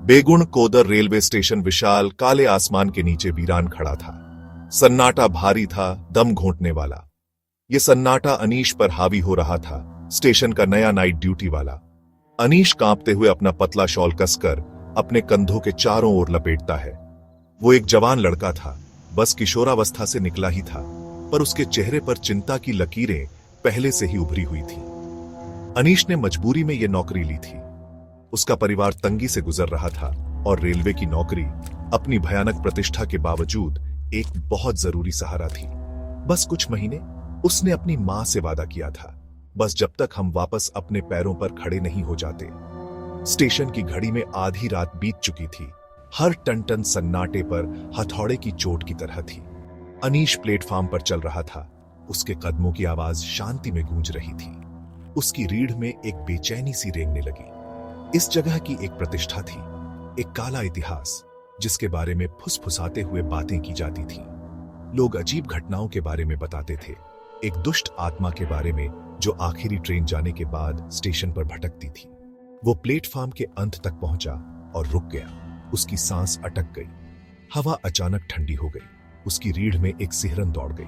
बेगुण Kodar railway station विशाल काले आसमान के नीचे वीरान खड़ा था। सन्नाटा भारी था, दम घोंटने वाला। ये सन्नाटा अनीश पर हावी हो रहा था, स्टेशन का नया नाइट ड्यूटी वाला। अनीश कांपते हुए अपना पतला शॉल कसकर अपने कंधों के चारों ओर लपेटता है। वो एक जवान लड़का था, बस किशोरावस्था से निकला ही था, पर उसके चेहरे पर चिंता की लकीरें पहले से ही उभरी हुई थी। अनीश ने मजबूरी में यह नौकरी ली थी। उसका परिवार तंगी से गुजर रहा था और रेलवे की नौकरी अपनी भयानक प्रतिष्ठा के बावजूद एक बहुत जरूरी सहारा थी। बस कुछ महीने उसने अपनी मां से वादा किया था, बस जब तक हम वापस अपने पैरों पर खड़े नहीं हो जाते। स्टेशन की घड़ी में आधी रात बीत चुकी थी। हर टन टन सन्नाटे पर हथौड़े की चोट की तरह थी। अनीश प्लेटफॉर्म पर चल रहा था। उसके कदमों की आवाज शांति में गूंज रही थी। उसकी रीढ़ में एक बेचैनी सी रेंगने लगी। इस जगह की एक प्रतिष्ठा थी, एक काला इतिहास जिसके बारे में फुसफुसाते हुए बातें की जाती थी। लोग अजीब घटनाओं के बारे में बताते थे, एक दुष्ट आत्मा के बारे में जो आखिरी ट्रेन जाने के बाद स्टेशन पर भटकती थी। वो प्लेटफॉर्म के अंत तक पहुंचा और रुक गया। उसकी सांस अटक गई। हवा अचानक ठंडी हो गई। उसकी रीढ़ में एक सिहरन दौड़ गई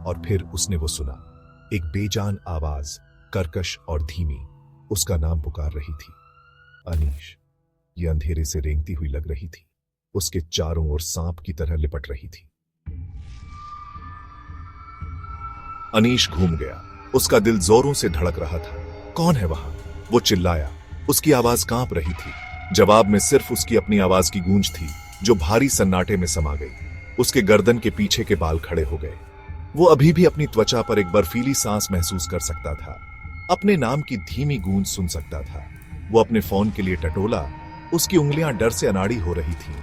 और फिर उसने वो सुना, एक बेजान आवाज, कर्कश और धीमी, उसका नाम पुकार रही थी। अनीश। ये अंधेरे से रेंगती हुई लग रही थी, उसके चारों ओर सांप की तरह लिपट रही थी। अनीश घूम गया। उसका दिल जोरों से धड़क रहा था। कौन है वहां? वो चिल्लाया। उसकी आवाज कांप रही थी। जवाब में सिर्फ उसकी अपनी आवाज की गूंज थी, जो भारी सन्नाटे में समा गई। उसके गर्दन के पीछे के बाल खड़े हो गए। वो अभी भी अपनी त्वचा पर एक बर्फीली सांस महसूस कर सकता था। अपने नाम की धीमी गूंज सुन सकता था। वो अपने फोन के लिए टटोला। उसकी उंगलियां डर से अनाड़ी हो रही थीं।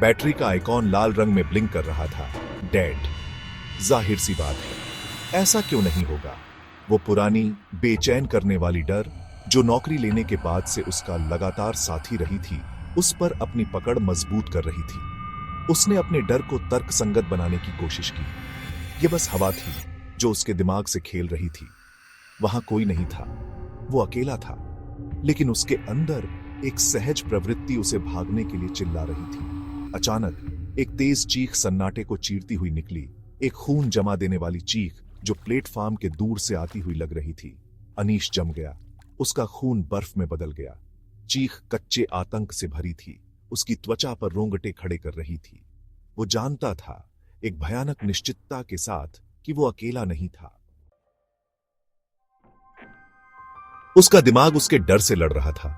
बैटरी का आइकॉन लाल रंग में ब्लिंक कर रहा था। डेड। जाहिर सी बात है, ऐसा क्यों नहीं होगा? वो पुरानी बेचैन करने वाली डर जो नौकरी लेने के बाद से उसका लगातार साथी रही थी, उस पर अपनी पकड़ मजबूत कर रही थी। उसने अपने डर को तर्कसंगत बनाने की कोशिश की। यह बस हवा थी जो उसके दिमाग से खेल रही थी। वहां कोई नहीं था। वो अकेला था, लेकिन उसके अंदर एक सहज प्रवृत्ति उसे भागने के लिए चिल्ला रही थी। अचानक एक तेज चीख सन्नाटे को चीरती हुई निकली, एक खून जमा देने वाली चीख जो प्लेटफॉर्म के दूर से आती हुई लग रही थी। अनीश जम गया। उसका खून बर्फ में बदल गया। चीख कच्चे आतंक से भरी थी। उसकी त्वचा पर रोंगटे खड़े कर रही थी। वो जानता था, एक भयानक निश्चितता के साथ, कि वो अकेला नहीं था। उसका दिमाग उसके डर से लड़ रहा था।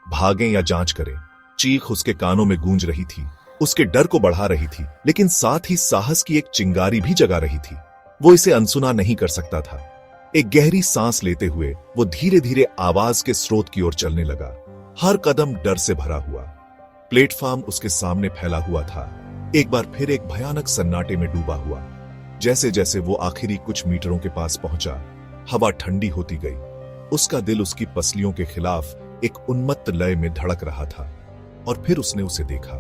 भागें या जांच करें, चीख उसके कानों में गूंज रही थी, उसके डर को बढ़ा रही थी, लेकिन साथ ही साहस की एक चिंगारी भी जगा रही थी। वो इसे अनसुना नहीं कर सकता था। एक गहरी सांस लेते हुए वो धीरे धीरे आवाज के स्रोत की ओर चलने लगा, हर कदम डर से भरा हुआ। प्लेटफॉर्म उसके सामने फैला हुआ था, एक बार फिर एक भयानक सन्नाटे में डूबा हुआ। जैसे जैसे वो आखिरी कुछ मीटरों के पास पहुंचा, हवा ठंडी होती गई। उसका दिल उसकी पसलियों के खिलाफ एक उन्मत्त लय में धड़क रहा था। और फिर उसने उसे देखा।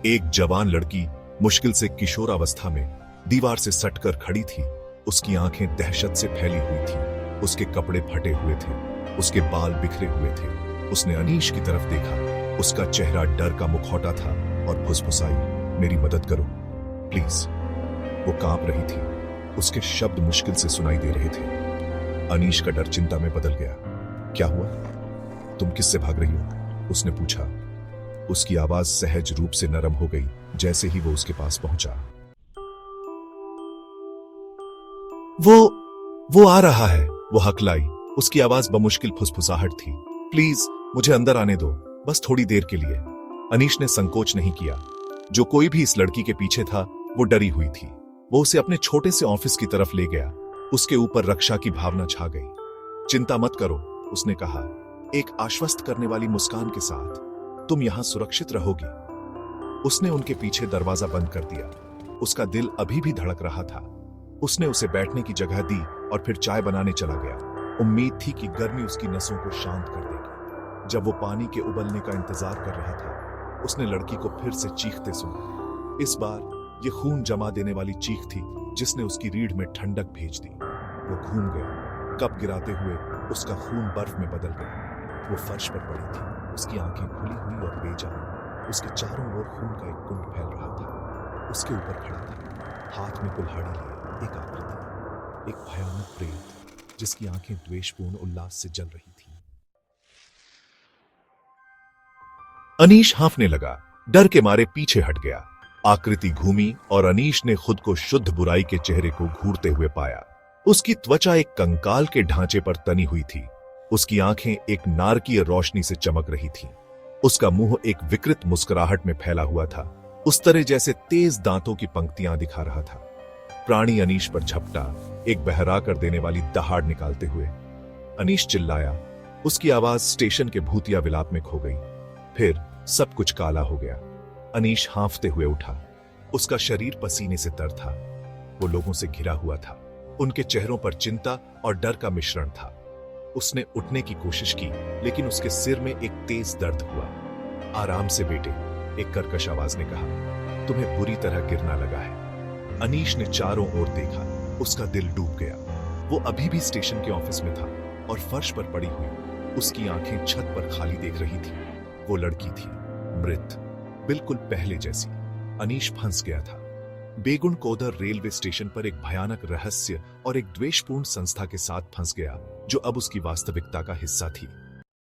एक जवान लड़की, मुश्किल से किशोरावस्था में, दीवार से सटकर खड़ी थी। उसकी आंखें दहशत से फैली हुई थी। उसके कपड़े फटे हुए थे, उसके बाल बिखरे हुए थे। उसने अनीश की तरफ देखा। उसका चेहरा डर का मुखौटा था और फुसफुसाई, मेरी मदद करो प्लीज। वो कांप रही थी। उसके शब्द मुश्किल से सुनाई दे रहे थे। अनीश का डर चिंता में बदल गया। क्या हुआ? तुम किससे भाग रही हो? उसने पूछा। उसकी आवाज सहज रूप से नरम हो गई जैसे ही वो उसके पास पहुंचा। वो आ रहा है, वो हकलाई। उसकी आवाज बमुश्किल फुसफुसाहट थी। प्लीज मुझे अंदर आने दो, बस थोड़ी देर के लिए। अनीश ने संकोच नहीं किया। जो कोई भी इस लड़की के पीछे था, वो डरी हुई थी। वो उसे अपने छोटे से ऑफिस की तरफ ले गया। उसके ऊपर रक्षा की भावना छा गई। चिंता मत करो, उसने कहा, एक आश्वस्त करने वाली मुस्कान के साथ। तुम यहां सुरक्षित रहोगी। उसने उनके पीछे दरवाजा बंद कर दिया। उसका दिल अभी भी धड़क रहा था। उसने उसे बैठने की जगह दी और फिर चाय बनाने चला गया। उम्मीद थी कि गर्मी उसकी नसों को शांत कर देगी। जब वो पानी के उबलने का इंतजार कर रहा था, उसने लड़की को फिर से चीखते सुना। इस बार ये खून जमा देने वाली चीख थी जिसने उसकी रीढ़ में ठंडक भेज दी। वो घूम गया। कप गिराते हुए उसका खून बर्फ में बदल गया। वो फर्श पर पड़ी थी, उसकी आंखें खुली हुई और बेजान। उसके चारों ओर खून का एक कुंड फैल रहा था। उसके ऊपर खड़ा था, हाथ में कुल्हाड़ी लिए एक आकृति, एक भयानक प्रेत जिसकी आंखें द्वेषपूर्ण उल्लास से जल रही थी। अनीश हांफने लगा, डर के मारे पीछे हट गया। आकृति घूमी और अनीश ने खुद को शुद्ध बुराई के चेहरे को घूरते हुए पाया। उसकी त्वचा एक कंकाल के ढांचे पर तनी हुई थी। उसकी आंखें एक नारकीय रोशनी से चमक रही थीं। उसका मुंह एक विकृत मुस्कुराहट में फैला हुआ था, उस तरह जैसे तेज दांतों की पंक्तियां दिखा रहा था। प्राणी अनीश पर झपटा, एक बहरा कर देने वाली दहाड़ निकालते हुए। अनीश चिल्लाया, उसकी आवाज स्टेशन के भूतिया विलाप में खो गई। फिर सब कुछ काला हो गया। अनीश हांफते हुए उठा। उसका शरीर पसीने से तर था। वो लोगों से घिरा हुआ था। उनके चेहरों पर चिंता और डर का मिश्रण था। उसने उठने की कोशिश की, लेकिन उसके सिर में एक तेज दर्द हुआ। आराम से बेटे, एक कर्कश आवाज ने कहा, तुम्हें बुरी तरह गिरना लगा है। अनीश ने चारों ओर देखा। उसका दिल डूब गया। वो अभी भी स्टेशन के ऑफिस में था और फर्श पर पड़ी हुई उसकी आंखें छत पर खाली देख रही थी। वो लड़की थी, मृत, बिल्कुल पहले जैसी। अनीश फंस गया था। बेगुन कोदर रेलवे स्टेशन पर एक भयानक रहस्य और एक द्वेषपूर्ण संस्था के साथ फंस गया, जो अब उसकी वास्तविकता का हिस्सा थी।